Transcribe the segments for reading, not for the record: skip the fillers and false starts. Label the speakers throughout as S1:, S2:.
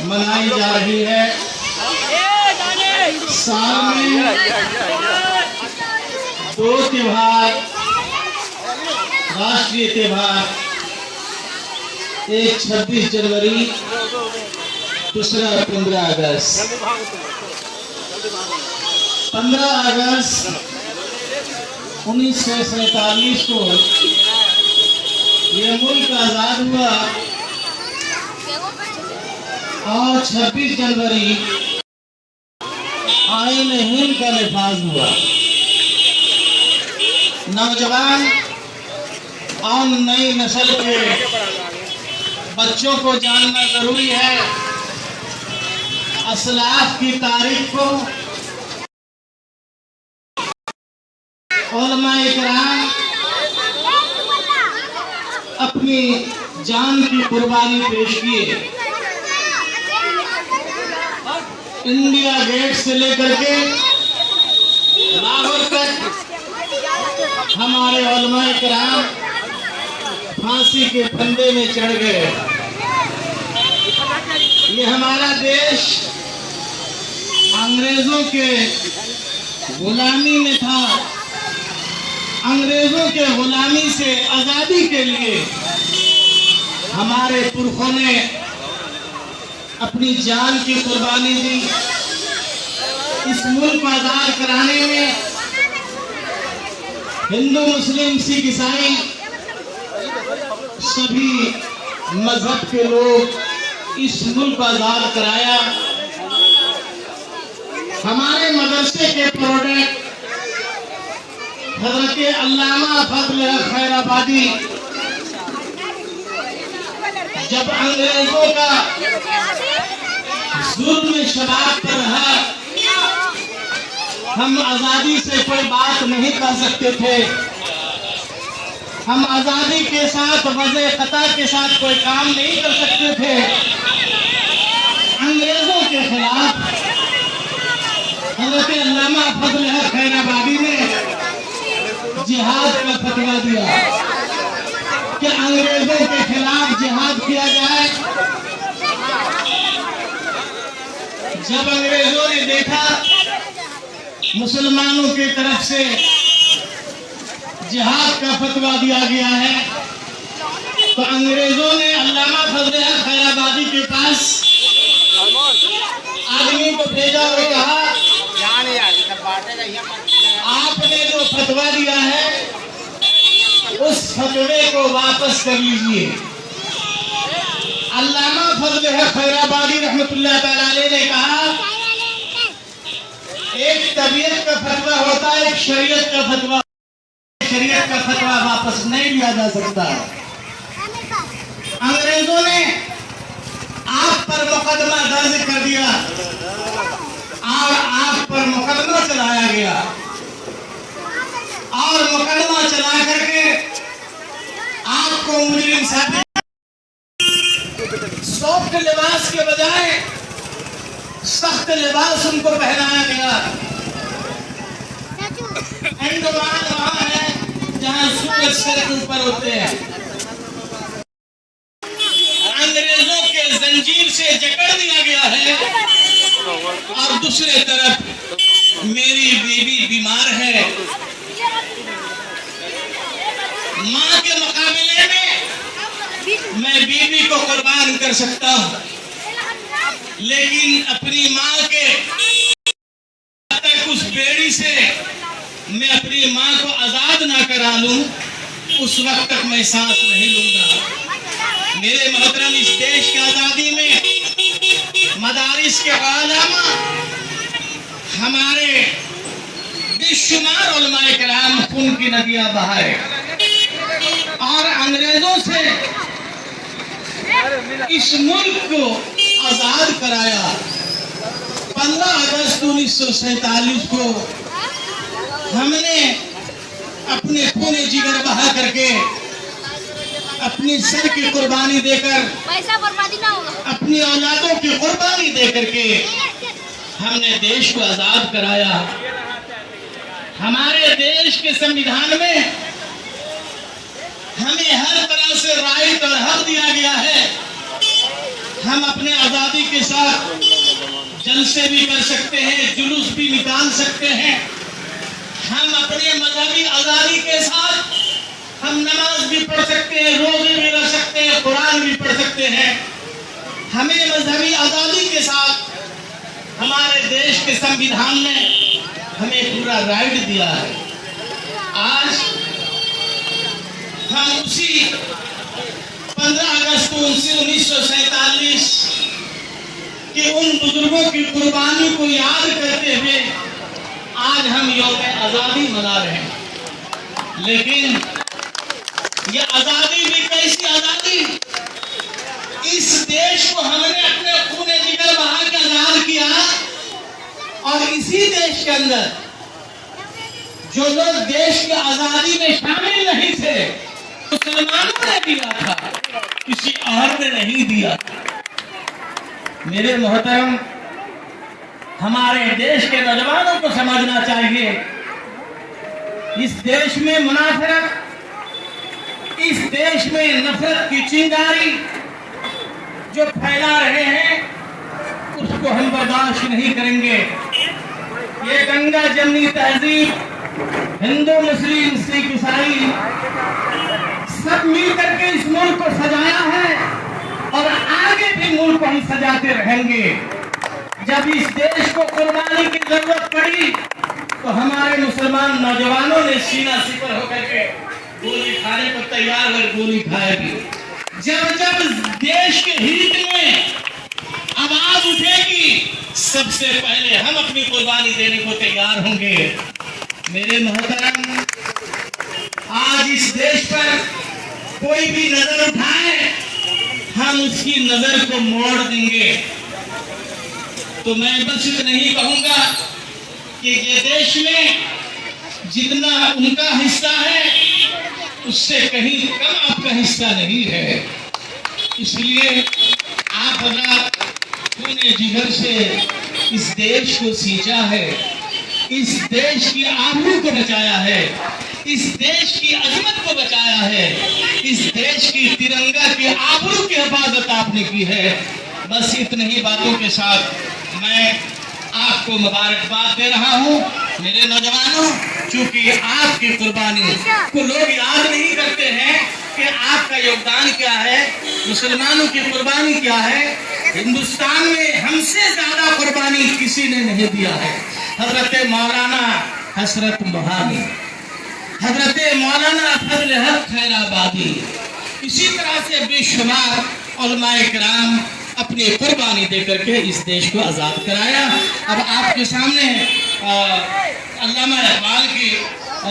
S1: मनाई जा रही है। साल में 2 त्योहार, राष्ट्रीय त्योहार, एक 26 जनवरी, दूसरा 15 अगस्त। 15 अगस्त 1947 को ये मुल्क आजाद हुआ और 26 जनवरी आईन हिंद का नफाज हुआ। नौजवान और नई नस्ल के बच्चों को जानना जरूरी है असलाफ की तारीख को। उलमाए किराम अपनी जान की कुर्बानी पेश किए। इंडिया गेट से लेकर के लाहौर तक हमारे उलमाए किराम फांसी के फंदे में चढ़ गए। ये हमारा देश अंग्रेजों के गुलामी में था। अंग्रेजों के गुलामी से आजादी के लिए हमारे पुरखों ने अपनी जान की कुर्बानी दी। इस मुल्क को आजाद कराने में हिंदू, मुस्लिम, सिख, ईसाई सभी मजहब के लोग इस मुल्क को आजाद कराया। हमारे मदरसे के प्रोडक्ट हजरत अल्लामा फजल खैराबादी जब अंग्रेजों का जुल्म शबाब पर रहा, हम आजादी से कोई बात नहीं कर सकते थे। हम आजादी के साथ वज़े क़ता के साथ कोई काम नहीं कर सकते थे। अंग्रेजों के खिलाफ हज़रत अल्लामा फजल खैराबादी ने जिहाद का फतवा दिया कि अंग्रेजों के खिलाफ जिहाद किया जाए। जब अंग्रेजों ने देखा मुसलमानों की तरफ से जिहाद का फतवा दिया गया है, तो अंग्रेजों ने अल्लामा फजल खैराबादी के पास आदमी को भेजा और कहा, आपने जो फतवा दिया है उस फतवे को वापस कर लीजिए। अल्लामा फजल खैराबादी रहमतुल्लाह तआला अलैह ने कहा, एक तबीयत का फतवा होता है, एक शरीयत का फतवा। शरीयत का फतवा वापस नहीं लिया जा सकता। अंग्रेजों ने आप पर मुकदमा दर्ज कर दिया और आप पर मुकदमा चलाया गया और मुकदमा चला करके आपको मुजरिम साबित, सॉफ्ट लिबास के बजाय सख्त लिबास उनको पहनाया गया। अंडमान वहां है जहां सूरज सर के ऊपर होते हैं। अंग्रेजों के जंजीर से जकड़ दिया गया है और दूसरे तरफ मेरी बीवी बीमार है। माँ के मुकाबले में मैं बीवी को कुर्बान कर सकता हूँ, लेकिन अपनी माँ के तक उस बेड़ी से मैं अपनी माँ को आजाद ना करा लूं, उस वक्त तक मैं सांस नहीं लूंगा। मेरे मोहतरम, इस देश की आजादी में मदारिस के उलमा हमारे बेशुमार उलमाए किराम खून की नदियां बहाए और अंग्रेजों से इस मुल्क को आजाद कराया। 15 अगस्त 1947 को हमने अपने खून जिगर बहा करके, अपनी सर की कुर्बानी देकर, पैसा बर्बादी ना होगा, अपनी औलादों की कुर्बानी दे करके हमने देश को आजाद कराया। हमारे देश के संविधान में हमें हर तरह से राइट और हक दिया गया है हम अपने आजादी के साथ जलसे भी कर सकते हैं, जुलूस भी निकाल सकते हैं। हम अपने मजहबी आजादी के साथ हम नमाज भी पढ़ सकते हैं, रोजे भी रख सकते हैं, कुरान भी पढ़ सकते हैं। हमें मजहबी आजादी के साथ हमारे देश के संविधान ने हमें पूरा राइट दिया है। आज हम उसी 15 अगस्त 1947 के उन बुजुर्गों की कुर्बानी को याद करते हुए आज हम यौम आजादी मना रहे हैं। लेकिन ये आजादी भी कैसी आजादी? इस देश को हमने अपने खूने जिगर बहा के आजाद किया, और इसी देश के अंदर जो लोग देश की आजादी में शामिल नहीं थे, मुसलमानों ने दिया था, किसी और ने नहीं दिया। मेरे मोहतरम, हमारे देश के नौजवानों को समझना चाहिए, इस देश में मुनाफरत, इस देश में नफरत की चिंगारी जो फैला रहे हैं, उसको हम बर्दाश्त नहीं करेंगे। ये गंगा जमनी तहजीब हिंदू, मुस्लिम, सिख, ईसाई सब मिल करके इस मुल्क को सजाया है, और आगे भी मुल्क को हम सजाते रहेंगे। जब इस देश को कुर्बानी की जरूरत पड़ी तो हमारे मुसलमान नौजवानों ने सीना सिपर होकर के गोली खाने को तैयार हुए, गोली खाएगी। जब जब देश के हित में आवाज उठेगी, सबसे पहले हम अपनी कुर्बानी देने को तैयार होंगे। मेरे मोहतरम, आज इस देश पर कोई भी नजर उठाए, हम उसकी नजर को मोड़ देंगे। तो मैं बस इतना ही कहूंगा कि ये देश में जितना उनका हिस्सा है, उससे कहीं कम आपका हिस्सा नहीं है। इसलिए आप हजरात खूने जिगर से इस देश को सींचा है, इस देश की आबरू को बचाया है, इस देश की अजमत को बचाया है, इस देश की तिरंगा की आबरू की हिफाजत आपने की है। बस इतनी ही बातों के साथ मैं आपको मुबारकबाद दे रहा हूँ। मेरे नौजवानों, चूंकि आपकी कुर्बानी को लोग याद नहीं करते हैं कि आपका योगदान क्या है, मुसलमानों की कुर्बानी क्या है। हिंदुस्तान में हमसे ज्यादा कुर्बानी किसी ने नहीं दिया है। हजरत मौलाना हसरत मोहानी, हजरत मौलाना फजल हक खैराबादी, इसी तरह से बेशुमार उलमाए किराम अपनी कुर्बानी देकर के इस देश को आज़ाद कराया। अब आपके सामने अल्लामा इकबाल की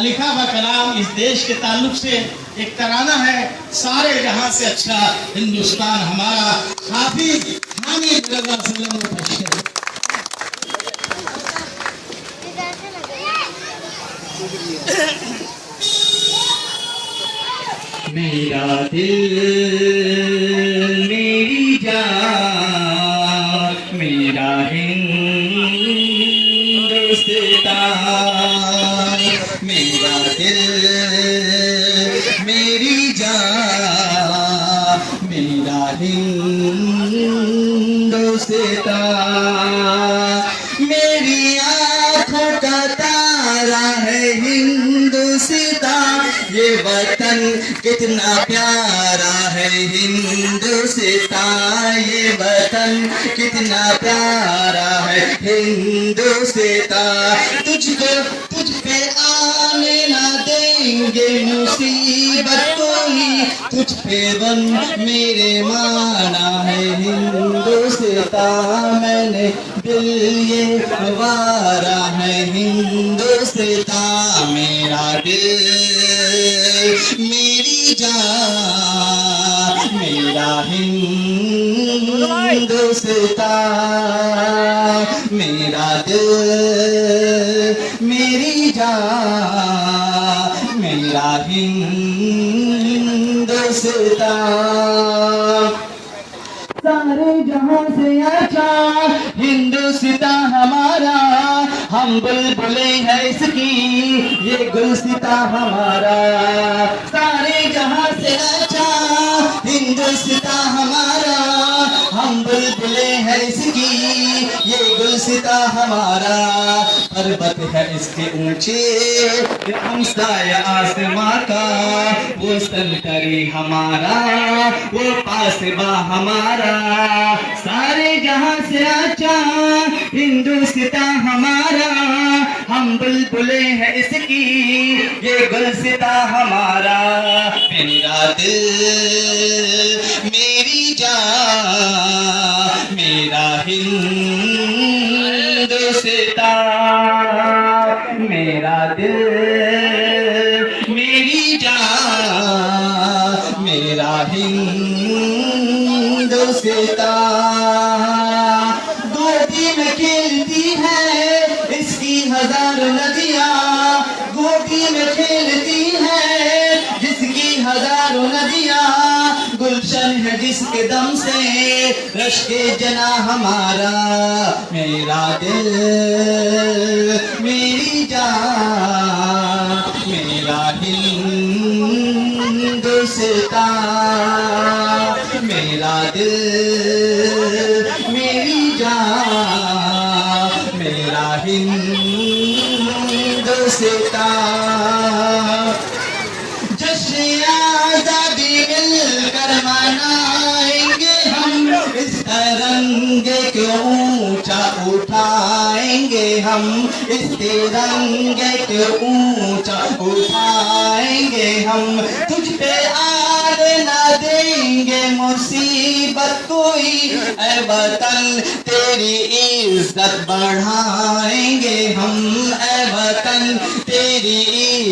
S1: लिखा हुआ कलाम इस देश के ताल्लुक से एक तराना है, सारे जहां से अच्छा हिंदुस्तान हमारा। हाफिज हामिद रज़ा सल्लम ने पेश किया। मेरा दिल मेरी जान, मेरा हिंदुस्तान, मेरा दिल मेरी जान, मेरा हिंदुस्तान, मेरी आँखों का तारा है हिंदुस्तान, ये वतन कितना प्यारा है हिंदुस्तान, ये वतन कितना प्यारा है हिंदुस्तान। तुझको तुझ पे आने ना देंगे मुसीबत कोई, तुझ पे बन मेरे माना है हिंदुस्तान, मैंने दिल ये वारा है हिंदुस्तान, मेरा दिल मेरी जान, मेरा हिंदुस्तान, मेरा दिल मेरी जान, मेरा हिंदुस्तान। सारे जहां से अच्छा हिंदुस्तान हमारा, हम बुलबुलें हैं इसकी, ये गुलसिता हमारा। सारे जहां से अच्छा हिंदुस्तान हमारा,
S2: हम बुलबुलें हैं इसकी, ये गुलसिता हमारा। पर्वत है इसके ऊंचे, ये हमसाया आसमां का। वो संतरी हमारा, वो पासबा हमारा। सारे जहां से आचा हिंदुस्ता हमारा। हम बुलबुलें हैं इसकी, ये गुलसिता हमारा। मेरा दिल मेरी जान मेरा हिंदुस्ता, मेरा दिल मेरी जान मेरा हिंदुस्ता। गोदी में खेलती है इसकी हजारों नदियाँ, गोदी में खेलती है जिसकी हजारों नदियाँ। गुलशन है जिसके दम से रश्के जना हमारा। मेरा दिल मेरी जान मेरा हिंदुस्ता, मेरा दिल मेरी जान मेरा हिंदुस्ता। जश्न आज़ादी मिलकर मनाएंगे हम, इस तिरंगे को ऊंचा उठाएंगे हम, इस तिरंगे को ऊंचा उठाएंगे हम। तुझ पे आने न देंगे मुसीबत कोई, ऐ वतन तेरी इज्जत बढ़ाएंगे हम, ऐ वतन तेरी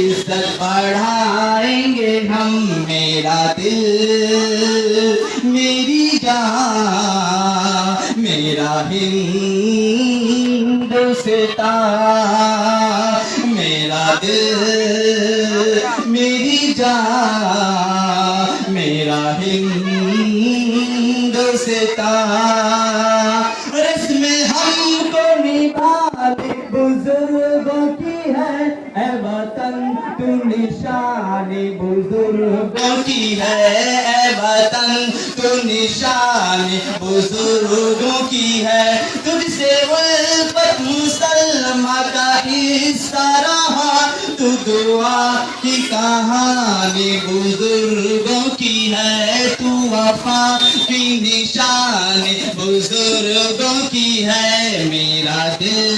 S2: इज्जत बढ़ाएंगे हम। मेरा दिल मेरी जान मेरा हिंदुस्ता, मेरा दिल मेरी जान मेरा हिंदुस्ता। रस्में हमको निभाने बुजुर्गों की है, ऐ वतन तू निशानी बुजुर्गों की है, ऐ वतन तू निशानी बुजुर्गों की है। तुझसे उल्फत मुसलमा का हिस्सा रहा, तू दुआ की कहानी बुजुर्गों की है, तू वफा की निशानी बुजुर्गों की है। मेरा दिल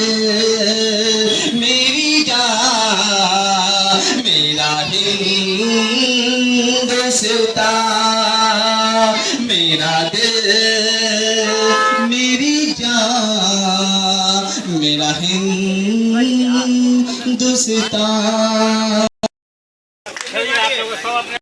S2: मेरी जान मेरा हिंदुस्ता, मेरा दिल मेरी जान मेरा हिंदुस्ता।
S3: आप लोग सब अपने